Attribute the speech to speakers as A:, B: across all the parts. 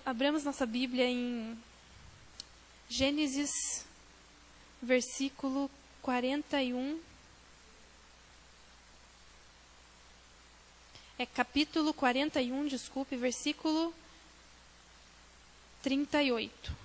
A: Abramos nossa Bíblia em Gênesis, versículo 41. Capítulo 41, desculpe, versículo 38.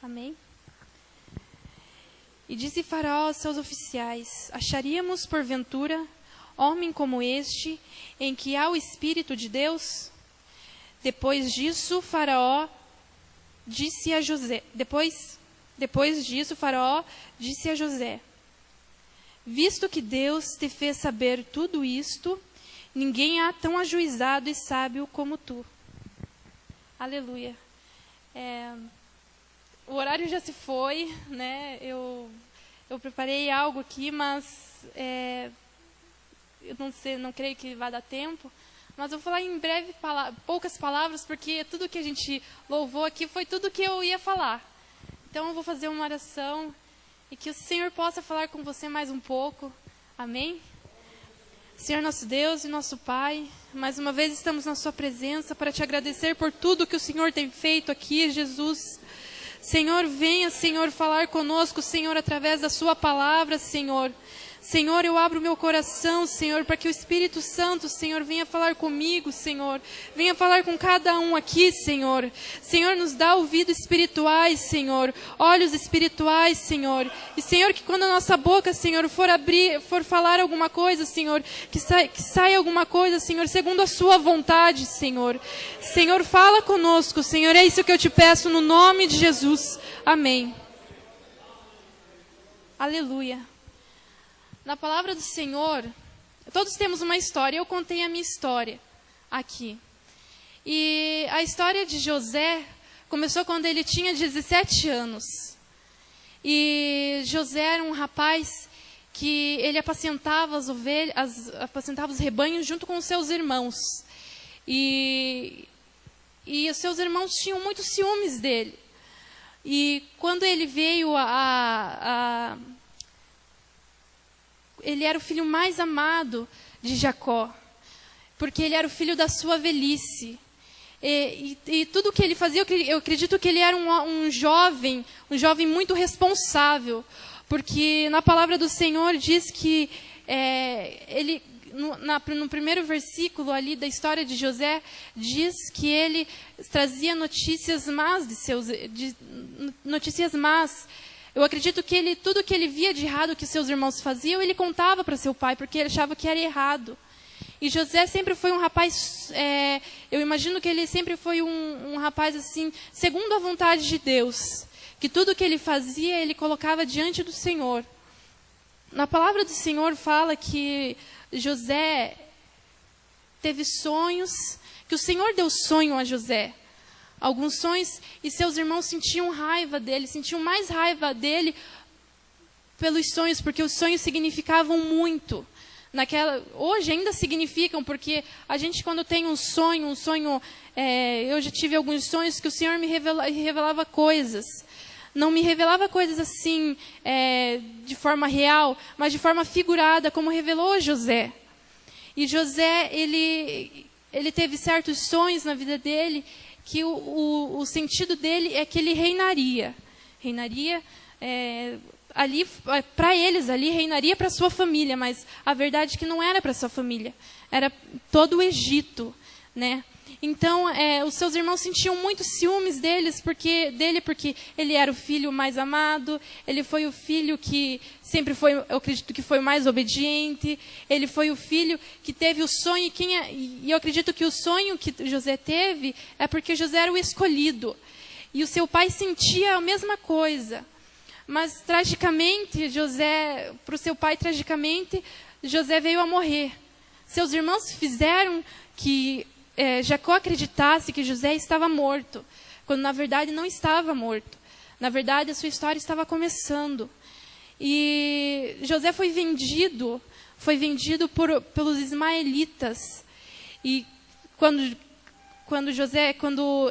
A: Amém? E disse Faraó aos seus oficiais: acharíamos, porventura, homem como este, em que há o Espírito de Deus? Depois disso, Faraó disse a José... Depois disso, Faraó disse a José: visto que Deus te fez saber tudo isto, ninguém há tão ajuizado e sábio como tu. Aleluia. O horário já se foi, né? Eu preparei algo aqui, mas eu não creio que vai dar tempo. Mas eu vou falar em breve, poucas palavras, porque tudo que a gente louvou aqui foi tudo que eu ia falar. Então eu vou fazer uma oração e que o Senhor possa falar com você mais um pouco. Amém? Senhor nosso Deus e nosso Pai, mais uma vez estamos na sua presença para te agradecer por tudo que o Senhor tem feito aqui, Jesus. Senhor, venha, Senhor, falar conosco, Senhor, através da sua palavra, Senhor. Senhor, eu abro meu coração, Senhor, para que o Espírito Santo, Senhor, venha falar comigo, Senhor. Venha falar com cada um aqui, Senhor. Senhor, nos dá ouvidos espirituais, Senhor. Olhos espirituais, Senhor. E, Senhor, que quando a nossa boca, Senhor, for falar alguma coisa, Senhor, que saia alguma coisa, Senhor, segundo a sua vontade, Senhor. Senhor, fala conosco, Senhor. É isso que eu te peço no nome de Jesus. Amém. Aleluia. Na palavra do Senhor, todos temos uma história. Eu contei a minha história aqui. E a história de José começou quando ele tinha 17 anos. E José era um rapaz que ele apacentava as ovelhas, apacentava os rebanhos junto com os seus irmãos. E os seus irmãos tinham muitos ciúmes dele. E quando ele veio ele era o filho mais amado de Jacó, porque ele era o filho da sua velhice. E tudo que ele fazia, eu acredito que ele era um jovem muito responsável, porque na palavra do Senhor diz que ele, no primeiro versículo ali da história de José, diz que ele trazia notícias más notícias más. Eu acredito que tudo que ele via de errado que seus irmãos faziam, ele contava para seu pai, porque ele achava que era errado. E José sempre foi um rapaz, eu imagino que ele sempre foi um rapaz assim, segundo a vontade de Deus. Que tudo que ele fazia, ele colocava diante do Senhor. Na palavra do Senhor fala que José teve sonhos, que o Senhor deu sonho a José. Alguns sonhos, e seus irmãos sentiam raiva dele, sentiam mais raiva dele pelos sonhos, porque os sonhos significavam muito. Hoje ainda significam, porque a gente quando tem um sonho, eu já tive alguns sonhos que o Senhor me revelava coisas. Não me revelava coisas assim, de forma real, mas de forma figurada, como revelou a José. E José, ele teve certos sonhos na vida dele, que o sentido dele é que ele reinaria. Reinaria, ali, para eles, ali reinaria para sua família, mas a verdade é que não era para sua família, era todo o Egito, né? Então, os seus irmãos sentiam muitos ciúmes porque ele era o filho mais amado, ele foi o filho que sempre foi, eu acredito que foi o mais obediente, ele foi o filho que teve o sonho, e eu acredito que o sonho que José teve é porque José era o escolhido, e o seu pai sentia a mesma coisa. Mas, tragicamente, para o seu pai, José veio a morrer. Seus irmãos fizeram que Jacó acreditasse que José estava morto, quando na verdade não estava morto. Na verdade, a sua história estava começando. E José foi vendido pelos ismaelitas. E quando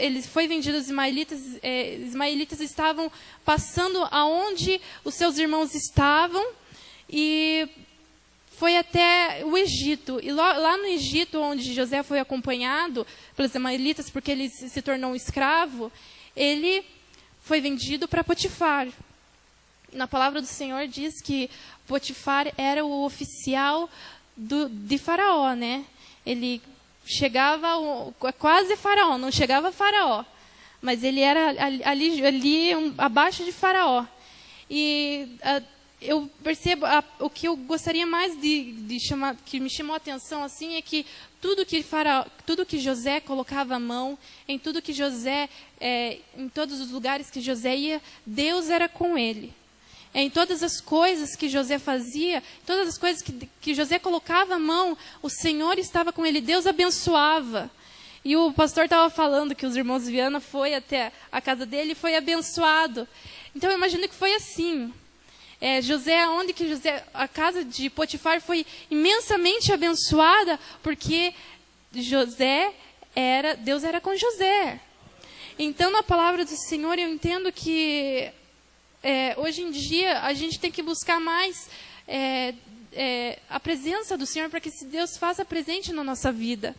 A: ele foi vendido aos ismaelitas estavam passando aonde os seus irmãos estavam, e foi até o Egito. E lá no Egito, onde José foi acompanhado pelos ismaelitas, porque ele se tornou um escravo, ele foi vendido para Potifar. Na palavra do Senhor diz que Potifar era o oficial de Faraó, né? Ele chegava quase Faraó, não chegava a Faraó, mas ele era ali abaixo de Faraó. E eu percebo, o que eu gostaria mais de chamar, que me chamou a atenção assim, é que tudo que José colocava a mão, em tudo que José, em todos os lugares que José ia, Deus era com ele. Em todas as coisas que José fazia, todas as coisas que José colocava a mão, o Senhor estava com ele, Deus abençoava. E o pastor estava falando que os irmãos Viana foi até a casa dele e foi abençoado. Então eu imagino que foi assim. A casa de Potifar foi imensamente abençoada, porque Deus era com José. Então, na palavra do Senhor, eu entendo que hoje em dia a gente tem que buscar mais a presença do Senhor, para que esse Deus faça presente na nossa vida.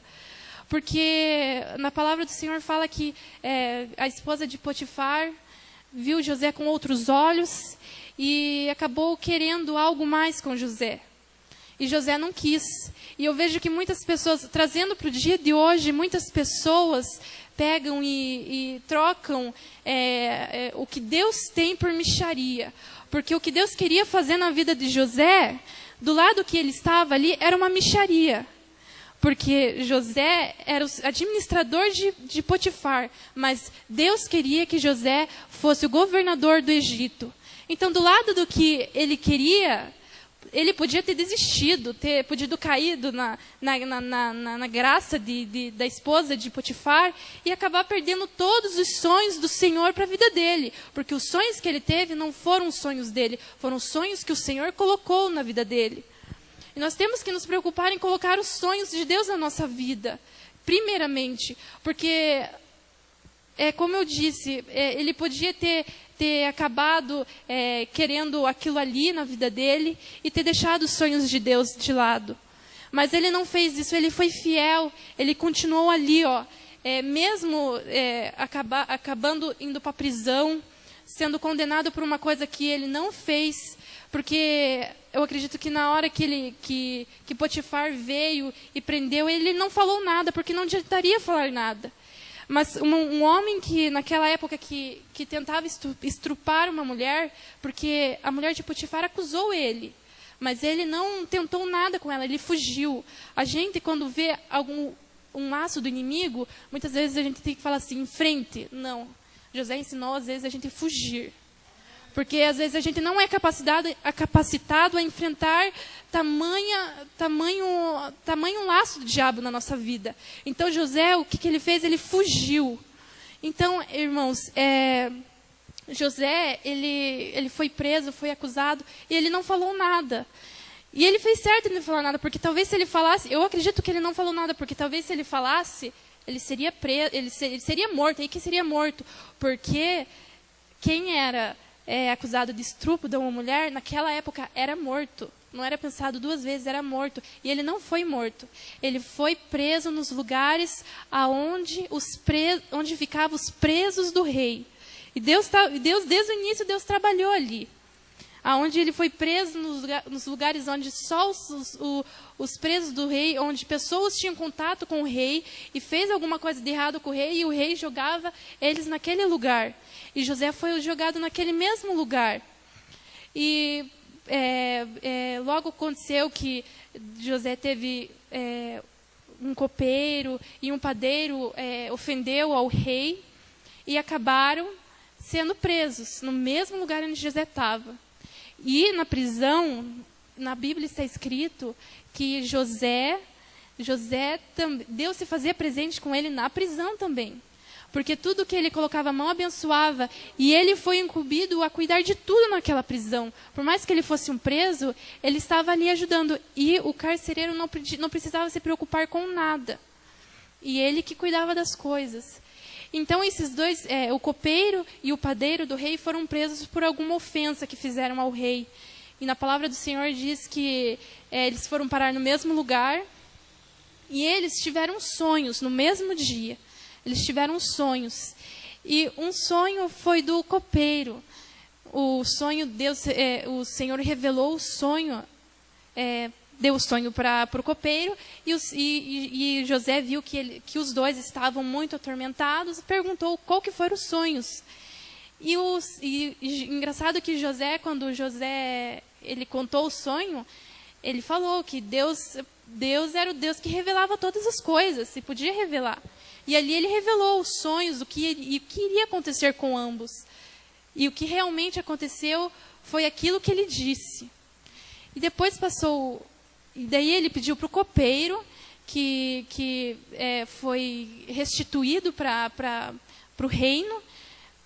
A: Porque na palavra do Senhor fala que a esposa de Potifar viu José com outros olhos e acabou querendo algo mais com José. E José não quis. E eu vejo que muitas pessoas, trazendo para o dia de hoje, muitas pessoas pegam e trocam o que Deus tem por mixaria. Porque o que Deus queria fazer na vida de José, do lado que ele estava ali, era uma mixaria. Porque José era o administrador de Potifar, mas Deus queria que José fosse o governador do Egito. Então, do lado do que ele queria, ele podia ter desistido, ter podido caído na graça da esposa de Potifar e acabar perdendo todos os sonhos do Senhor para a vida dele. Porque os sonhos que ele teve não foram sonhos dele, foram sonhos que o Senhor colocou na vida dele. E nós temos que nos preocupar em colocar os sonhos de Deus na nossa vida, primeiramente. Porque, como eu disse, ele podia ter acabado querendo aquilo ali na vida dele e ter deixado os sonhos de Deus de lado. Mas ele não fez isso, ele foi fiel, ele continuou ali, mesmo acabando indo para a prisão, sendo condenado por uma coisa que ele não fez, porque eu acredito que na hora que Potifar veio e prendeu, ele não falou nada, porque não adiantaria falar nada. Mas um homem que, naquela época, que tentava estrupar uma mulher, porque a mulher de Potifar acusou ele, mas ele não tentou nada com ela, ele fugiu. A gente, quando vê um laço do inimigo, muitas vezes a gente tem que falar assim, enfrente. Não. José ensinou, às vezes, a gente fugir. Porque, às vezes, a gente não é capacitado a enfrentar tamanho laço do diabo na nossa vida. Então, José, o que ele fez? Ele fugiu. Então, irmãos, José, ele foi preso, foi acusado, e ele não falou nada. E ele fez certo em não falar nada, porque talvez se ele falasse, eu acredito que ele não falou nada, porque talvez se ele falasse, ele seria preso, ele seria morto, aí que seria morto. Porque quem era acusado de estupro de uma mulher, naquela época era morto. Não era pensado duas vezes, era morto. E ele não foi morto. Ele foi preso nos lugares onde ficavam os presos do rei. E Deus, desde o início, Deus trabalhou ali. Aonde ele foi preso nos lugares onde só os presos do rei, onde pessoas tinham contato com o rei e fez alguma coisa de errado com o rei, e o rei jogava eles naquele lugar. E José foi jogado naquele mesmo lugar. E logo aconteceu que José teve um copeiro e um padeiro ofendeu ao rei e acabaram sendo presos no mesmo lugar onde José estava. E na prisão, na Bíblia está escrito que Deus se fazia presente com ele na prisão também. Porque tudo que ele colocava a mão abençoava. E ele foi incumbido a cuidar de tudo naquela prisão. Por mais que ele fosse um preso, ele estava ali ajudando. E o carcereiro não precisava se preocupar com nada. E ele que cuidava das coisas. Então, esses dois, o copeiro e o padeiro do rei, foram presos por alguma ofensa que fizeram ao rei. E na palavra do Senhor diz que eles foram parar no mesmo lugar. E eles tiveram sonhos no mesmo dia. Eles tiveram sonhos. E um sonho foi do copeiro. O sonho, o Senhor revelou o sonho, deu o sonho para o copeiro. E José viu que os dois estavam muito atormentados e perguntou qual que foram os sonhos. E engraçado que quando José ele contou o sonho, ele falou que Deus era o Deus que revelava todas as coisas, se podia revelar. E ali ele revelou os sonhos, o que iria acontecer com ambos. E o que realmente aconteceu foi aquilo que ele disse. E depois e daí ele pediu para o copeiro, que foi restituído para o reino,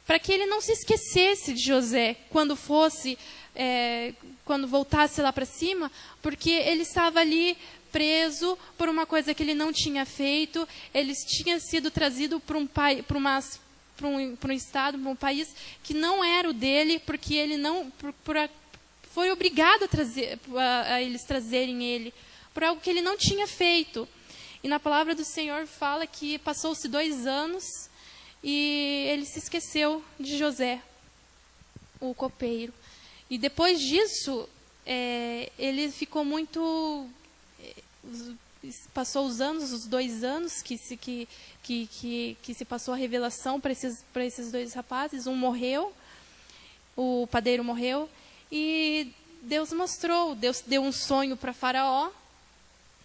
A: para que ele não se esquecesse de José quando voltasse lá para cima, porque ele estava ali preso por uma coisa que ele não tinha feito. Ele tinha sido trazido para um estado, para um país que não era o dele, porque ele não foi obrigado a eles trazerem ele por algo que ele não tinha feito. E na palavra do Senhor fala que passou-se 2 anos e ele se esqueceu de José, o copeiro. E depois disso, ele ficou muito... Passou os 2 anos que se passou a revelação para esses 2 rapazes. Um morreu, o padeiro morreu, e Deus deu um sonho para Faraó,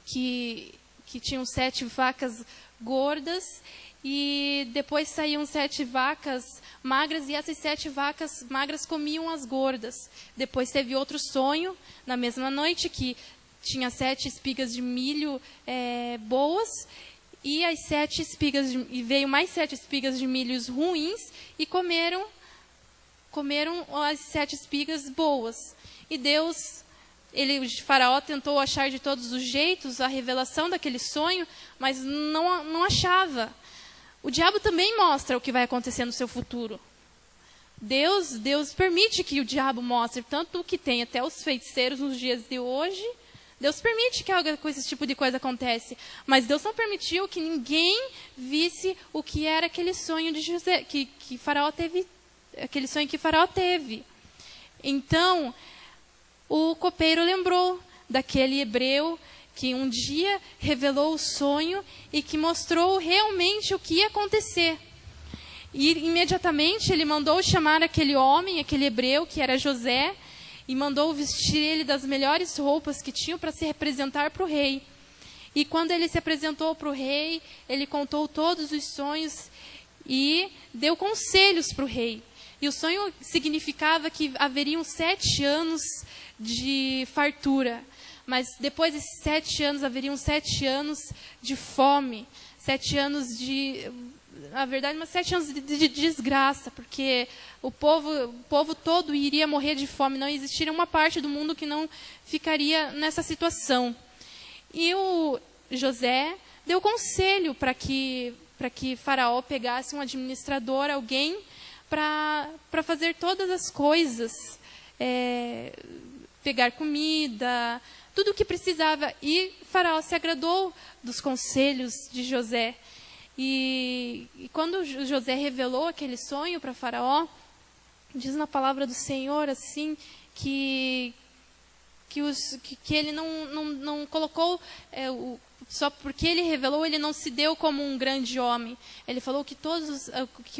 A: que tinham 7 vacas gordas, e depois saíam 7 vacas magras, e essas 7 vacas magras comiam as gordas. Depois teve outro sonho, na mesma noite, que tinha 7 espigas de milho boas, e e veio mais 7 espigas de milho ruins, e comeram as 7 espigas boas. E o Faraó tentou achar de todos os jeitos a revelação daquele sonho, mas não achava. O diabo também mostra o que vai acontecer no seu futuro. Deus permite que o diabo mostre, tanto que tem até os feiticeiros nos dias de hoje. Deus permite que esse tipo de coisa aconteça. Mas Deus não permitiu que ninguém visse o que era aquele sonho de José, que Faraó teve, aquele sonho que Faraó teve. Então, o copeiro lembrou daquele hebreu que um dia revelou o sonho e que mostrou realmente o que ia acontecer. E imediatamente ele mandou chamar aquele homem, aquele hebreu, que era José, e mandou vestir ele das melhores roupas que tinham para se representar para o rei. E quando ele se apresentou para o rei, ele contou todos os sonhos e deu conselhos para o rei. E o sonho significava que haveriam 7 anos de fartura. Mas depois desses 7 anos, haveriam 7 anos de fome. 7 anos na verdade, 7 anos de desgraça, porque o povo todo iria morrer de fome. Não existiria uma parte do mundo que não ficaria nessa situação. E o José deu conselho para que Faraó pegasse um administrador, alguém, para fazer todas as coisas, pegar comida, tudo o que precisava. E Faraó se agradou dos conselhos de José. E quando José revelou aquele sonho para Faraó, diz na palavra do Senhor assim que ele não colocou, só porque ele revelou, ele não se deu como um grande homem. Ele falou que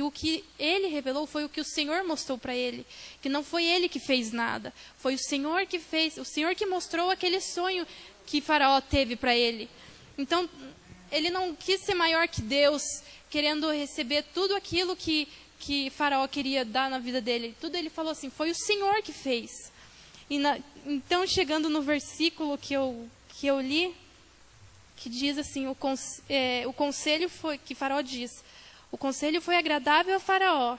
A: o que ele revelou foi o que o Senhor mostrou para ele, que não foi ele que fez nada, foi o Senhor que fez, o Senhor que mostrou aquele sonho que Faraó teve para ele. Então, ele não quis ser maior que Deus, querendo receber tudo aquilo que Faraó queria dar na vida dele. Tudo ele falou assim, foi o Senhor que fez. Então, chegando no versículo que eu li, que diz assim, o conselho foi, que Faraó diz, o conselho foi agradável a Faraó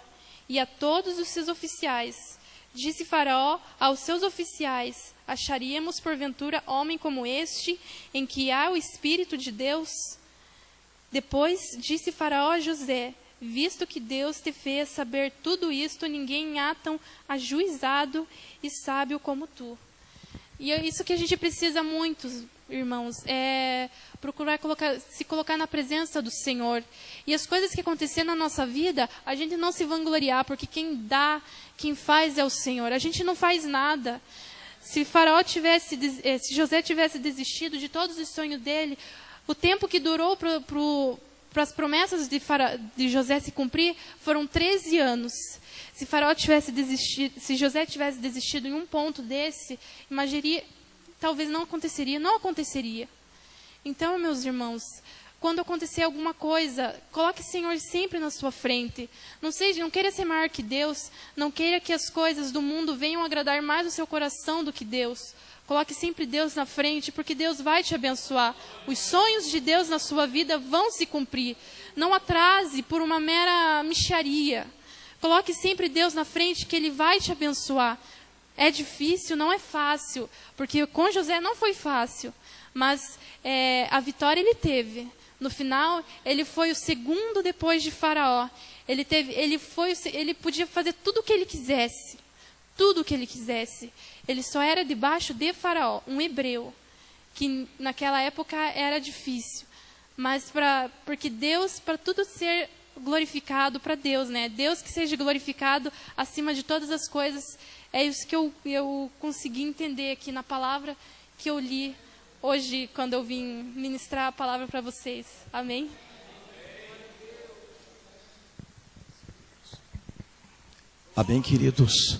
A: e a todos os seus oficiais. Disse Faraó aos seus oficiais, acharíamos porventura homem como este, em que há o Espírito de Deus? Depois disse Faraó a José, visto que Deus te fez saber tudo isto, ninguém há tão ajuizado e sábio como tu. E é isso que a gente precisa muito, irmãos, é procurar se colocar na presença do Senhor. E as coisas que acontecer na nossa vida, a gente não se vangloriar, porque quem dá, quem faz é o Senhor. A gente não faz nada. Se se José tivesse desistido de todos os sonhos dele, o tempo que durou para as promessas de José se cumprir foram 13 anos. Se Faraó tivesse desistido, se José tivesse desistido em um ponto desse, imaginaria, talvez não aconteceria. Então, meus irmãos, quando acontecer alguma coisa, coloque o Senhor sempre na sua frente. Não queira ser maior que Deus, não queira que as coisas do mundo venham agradar mais o seu coração do que Deus. Coloque sempre Deus na frente, porque Deus vai te abençoar. Os sonhos de Deus na sua vida vão se cumprir. Não atrase por uma mera mixaria. Coloque sempre Deus na frente, que Ele vai te abençoar. É difícil, não é fácil, porque com José não foi fácil, mas a vitória ele teve. No final, ele foi o segundo depois de Faraó. Ele podia fazer tudo o que ele quisesse. Tudo o que ele quisesse. Ele só era debaixo de Faraó, um hebreu, que naquela época era difícil. Mas porque Deus, para tudo ser glorificado para Deus, né? Deus que seja glorificado acima de todas as coisas. É isso que eu consegui entender aqui na palavra que eu li hoje, quando eu vim ministrar a palavra para vocês. Amém?
B: Amém, queridos.